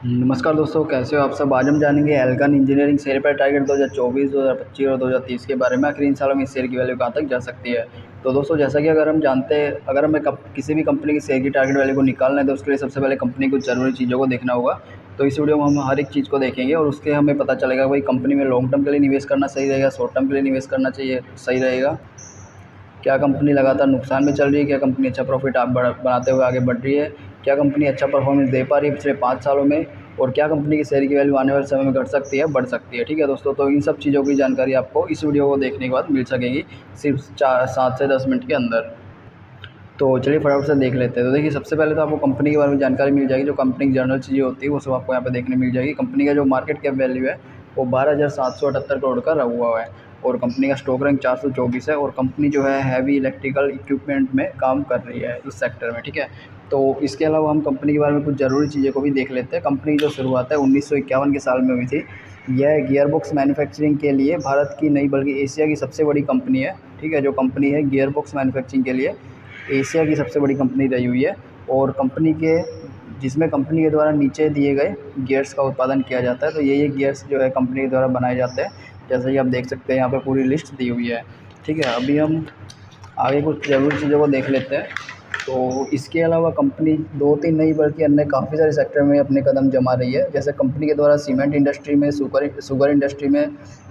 नमस्कार दोस्तों, कैसे हो आप सब। आज हम जानेंगे Alcon engineering share price target 2024, 2025 और 2030 के बारे में। आखिर इन सालों में इस शेयर की वैल्यू कहाँ तक जा सकती है। तो दोस्तों, जैसा कि अगर हम जानते हैं, अगर हमें किसी भी कंपनी की शेयर की टारगेट वैल्यू को निकालना है तो उसके लिए सबसे पहले कंपनी को ज़रूरी चीज़ों को देखना होगा। तो इस वीडियो में हम हर एक चीज़ को देखेंगे और उसके हमें पता चलेगा भाई कंपनी में लॉन्ग टर्म के लिए निवेश करना सही रहेगा, शॉर्ट टर्म के लिए निवेश करना चाहिए सही रहेगा, क्या कंपनी लगातार नुकसान में चल रही है, क्या कंपनी अच्छा प्रॉफिट आप बनाते हुए आगे बढ़ रही है, क्या कंपनी अच्छा परफॉर्मेंस दे पा रही है पिछले 5 सालों में, और क्या कंपनी की शेयर की वैल्यू आने वाले समय में घट सकती है, बढ़ सकती है। ठीक है दोस्तों, तो इन सब चीज़ों की जानकारी आपको इस वीडियो को देखने के बाद मिल सकेगी सिर्फ 7 से 10 मिनट के अंदर। तो चलिए फटाफट से देख लेते हैं। तो देखिए, सबसे पहले तो आपको कंपनी के बारे में जानकारी मिल जाएगी। जो कंपनी की जनरल चीज़ें होती है वो सब आपको यहाँ पे देखने मिल जाएगी। कंपनी का जो मार्केट कैप वैल्यू है वो 12,778 करोड़ का रहा हुआ है और कंपनी का स्टॉक रैंक 424 है और कंपनी जो है हैवी इलेक्ट्रिकल इक्विपमेंट में काम कर रही है इस सेक्टर में। ठीक है, तो इसके अलावा हम कंपनी के बारे में कुछ ज़रूरी चीज़ें को भी देख लेते हैं। कंपनी की जो शुरुआत है 1951 के साल में हुई थी। यह गियरबॉक्स मैन्युफैक्चरिंग के लिए भारत की नहीं बल्कि एशिया की सबसे बड़ी कंपनी है। ठीक है, जो कंपनी है गियरबॉक्स मैन्युफैक्चरिंग के लिए एशिया की सबसे बड़ी कंपनी रही हुई है और जिसमें कंपनी के द्वारा नीचे दिए गए गियर्स का उत्पादन किया जाता है। तो ये गियर्स जो है कंपनी के द्वारा बनाए जाते हैं, जैसे कि आप देख सकते हैं यहाँ पे पूरी लिस्ट दी हुई है। ठीक है, अभी हम आगे कुछ ज़रूरी चीज़ों को देख लेते हैं। तो इसके अलावा कंपनी 2-3 नहीं बल्कि अन्य काफ़ी सारे सेक्टर में अपने कदम जमा रही है। जैसे कंपनी के द्वारा सीमेंट इंडस्ट्री में, शुगर इंडस्ट्री में,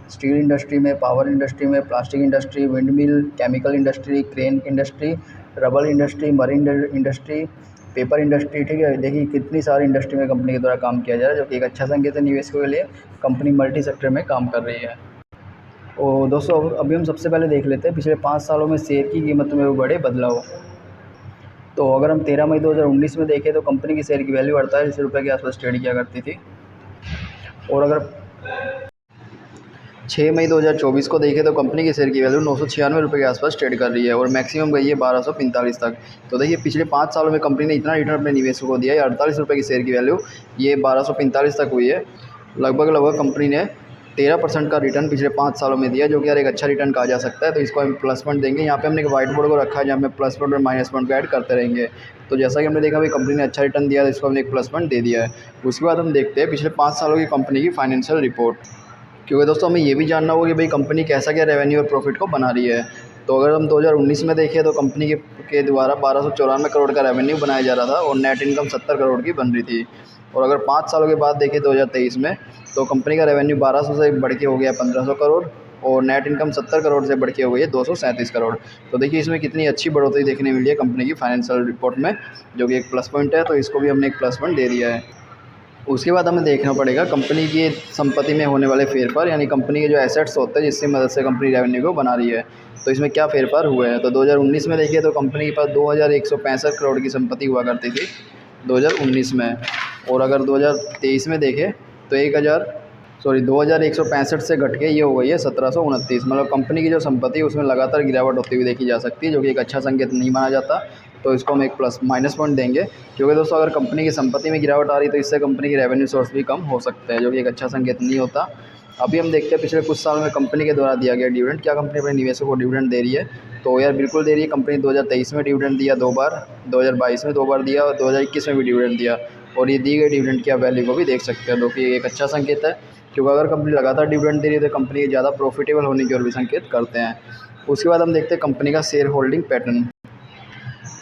स्टील इंडस्ट्री में, पावर इंडस्ट्री में, plastic industry, wind mill, chemical industry, crane industry, rubber industry, marine industry, paper industry. ठीक है, देखिए कितनी सारी इंडस्ट्री में कंपनी के द्वारा काम किया जा रहा है, जो कि एक अच्छा संकेत है निवेशकों के लिए। कंपनी मल्टी सेक्टर में काम कर रही है। और दोस्तों, अभी हम सबसे पहले देख लेते हैं पिछले 5 सालों में शेयर की कीमत में हुए बड़े बदलाव। तो अगर हम 13 मई 2019 में देखें तो कंपनी की शेयर की वैल्यू 48 रुपये के आसपास ट्रेड किया करती थी और अगर 6 मई 2024 को देखें तो कंपनी की शेयर की वैल्यू 996 रुपये के आसपास ट्रेड कर रही है और मैक्सिमम गई है 1245 तक। तो देखिए, पिछले 5 सालों में कंपनी ने इतना रिटर्न अपने निवेशकों को दिया है। 48 रुपये की शेयर की वैल्यू ये 1245 तक हुई है। लगभग कंपनी ने 13% का रिटर्न पिछले 5 सालों में दिया, जो कि यार एक अच्छा रिटर्न कहा जा सकता है। तो इसको हम प्लस पॉइंट देंगे। यहाँ पे हमने एक व्हाइट बोर्ड को रखा है जहाँ पे प्लस पॉइंट और माइनस पॉइंट को ऐड करते रहेंगे। तो जैसा कि हमने देखा भाई कंपनी ने अच्छा रिटर्न दिया, तो इसको हमने एक प्लस पॉइंट दे दिया है। उसके बाद हम देखते हैं पिछले 5 सालों की कंपनी की फाइनेंशियल रिपोर्ट, क्योंकि दोस्तों हमें ये भी जानना होगा कि भाई कंपनी कैसा क्या रेवेन्यू और प्रॉफिट को बना रही है। तो अगर हम 2019 में देखें तो कंपनी के द्वारा 1294 करोड़ का रेवेन्यू बनाया जा रहा था और नेट इनकम 70 करोड़ की बन रही थी। और अगर 5 सालों के बाद देखें 2023 में, तो कंपनी का रेवेन्यू 1200 से बढ़ के हो गया 1500 करोड़ और नेट इनकम 70 करोड़ से बढ़ के हो गई है 237 करोड़। तो देखिए, इसमें कितनी अच्छी बढ़ोतरी देखने मिली है कंपनी की फाइनेंशियल रिपोर्ट में, जो कि एक प्लस पॉइंट है। तो इसको भी हमने एक प्लस पॉइंट दे दिया है। उसके बाद हमें देखना पड़ेगा कंपनी की संपत्ति में होने वाले फेरफार, यानी कंपनी के जो एसेट्स होते हैं जिसकी मदद से कंपनी रेवेन्यू को बना रही है। तो इसमें क्या फेरफार हुए हैं। तो 2019 में देखिए तो कंपनी के पास 2165 करोड़ की संपत्ति हुआ करती थी 2019 में, और अगर 2023 में देखें तो 2165 से घट के ये हो गई है 1729। मतलब कंपनी की जो संपत्ति है उसमें लगातार गिरावट होती हुई देखी जा सकती है, जो कि एक अच्छा संकेत नहीं माना जाता। तो इसको हम एक माइनस पॉइंट देंगे, क्योंकि दोस्तों अगर कंपनी की संपत्ति में गिरावट आ रही तो इससे कंपनी की रेवेन्यू सोर्स भी कम हो सकता है, जो कि एक अच्छा संकेत नहीं होता। अभी हम देखते हैं पिछले कुछ साल में कंपनी के द्वारा दिया गया डिविडेंड, क्या कंपनी अपने निवेशकों को डिविडेंड दे रही है। तो यार बिल्कुल दे रही है। कंपनी 2023 में डिविडेंड दिया 2 बार, 2022 में 2 बार दिया और 2021 में भी डिविडेंड दिया। और ये दी गई डिविडेंड की आप वैल्यू को भी देख सकते हैं, जो कि एक अच्छा संकेत है, क्योंकि अगर कंपनी लगातार डिविडेंड दे रही है तो कंपनी ज़्यादा प्रॉफिटेबल होने की ओर भी संकेत करते हैं। उसके बाद हम देखते हैं कंपनी का शेयर होल्डिंग पैटर्न।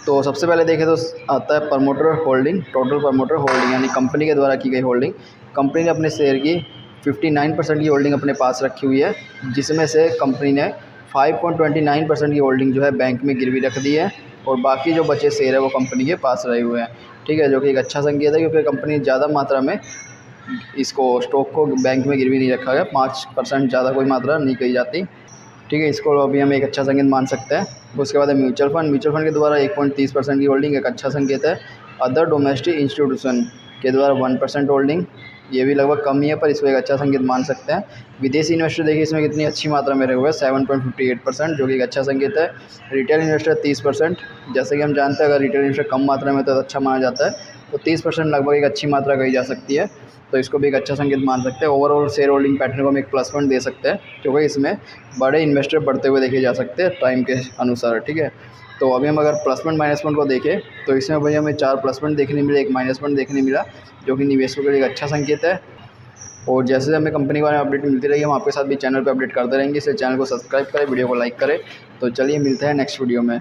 तो सबसे पहले देखें तो आता है promoter holding, total promoter holding, यानी कंपनी के द्वारा की गई होल्डिंग। कंपनी ने अपने शेयर की 59% की होल्डिंग अपने पास रखी हुई है, जिसमें से कंपनी ने 5.29% की होल्डिंग जो है बैंक में गिरवी रख दी है और बाकी जो बचे शेयर है वो कंपनी के पास रहे हुए हैं। ठीक है, जो कि एक अच्छा संकेत है, क्योंकि कंपनी ज़्यादा मात्रा में इसको स्टॉक को बैंक में गिरवी नहीं रखा गया। 5% ज़्यादा कोई मात्रा नहीं कही जाती। ठीक है, इसको अभी हम एक अच्छा संकेत मान सकते हैं। उसके बाद है म्यूचुअल फंड के द्वारा 1.30% की होल्डिंग, एक अच्छा संकेत है। अदर डोमेस्टिक इंस्टीट्यूशन के द्वारा 1% होल्डिंग, ये भी लगभग कम ही है, पर इसको एक अच्छा संकेत मान सकते हैं। विदेशी इन्वेस्टर देखिए इसमें कितनी अच्छी मात्रा में रहे हुए हैं, 7.58%, जो कि एक अच्छा संकेत है। रिटेल इन्वेस्टर 30%, जैसे कि हम जानते हैं अगर रिटेल इन्वेस्टर कम मात्रा में तो अच्छा माना जाता है, तो 30% लगभग एक अच्छी मात्रा कही जा सकती है। तो इसको भी एक अच्छा संकेत मान सकते हैं। ओवरऑल शेयर होल्डिंग पैटर्न को हम एक प्लस पॉइंट दे सकते हैं, क्योंकि इसमें बड़े इन्वेस्टर बढ़ते हुए देखे जा सकते हैं टाइम के अनुसार। ठीक है, तो अभी हम अगर प्लस पॉइंट माइनस पॉइंट को देखें तो इसमें भाई हमें 4 प्लस पॉइंट देखने मिले, 1 माइनस पॉइंट देखने मिला, जो कि निवेशकों के लिए एक अच्छा संकेत है। और जैसे हमें कंपनी के बारे में अपडेट मिलती रही, हम आपके साथ भी चैनल पे अपडेट करते रहेंगे, इसलिए चैनल को सब्सक्राइब करें, वीडियो को लाइक करें। तो चलिए मिलते हैं नेक्स्ट वीडियो में।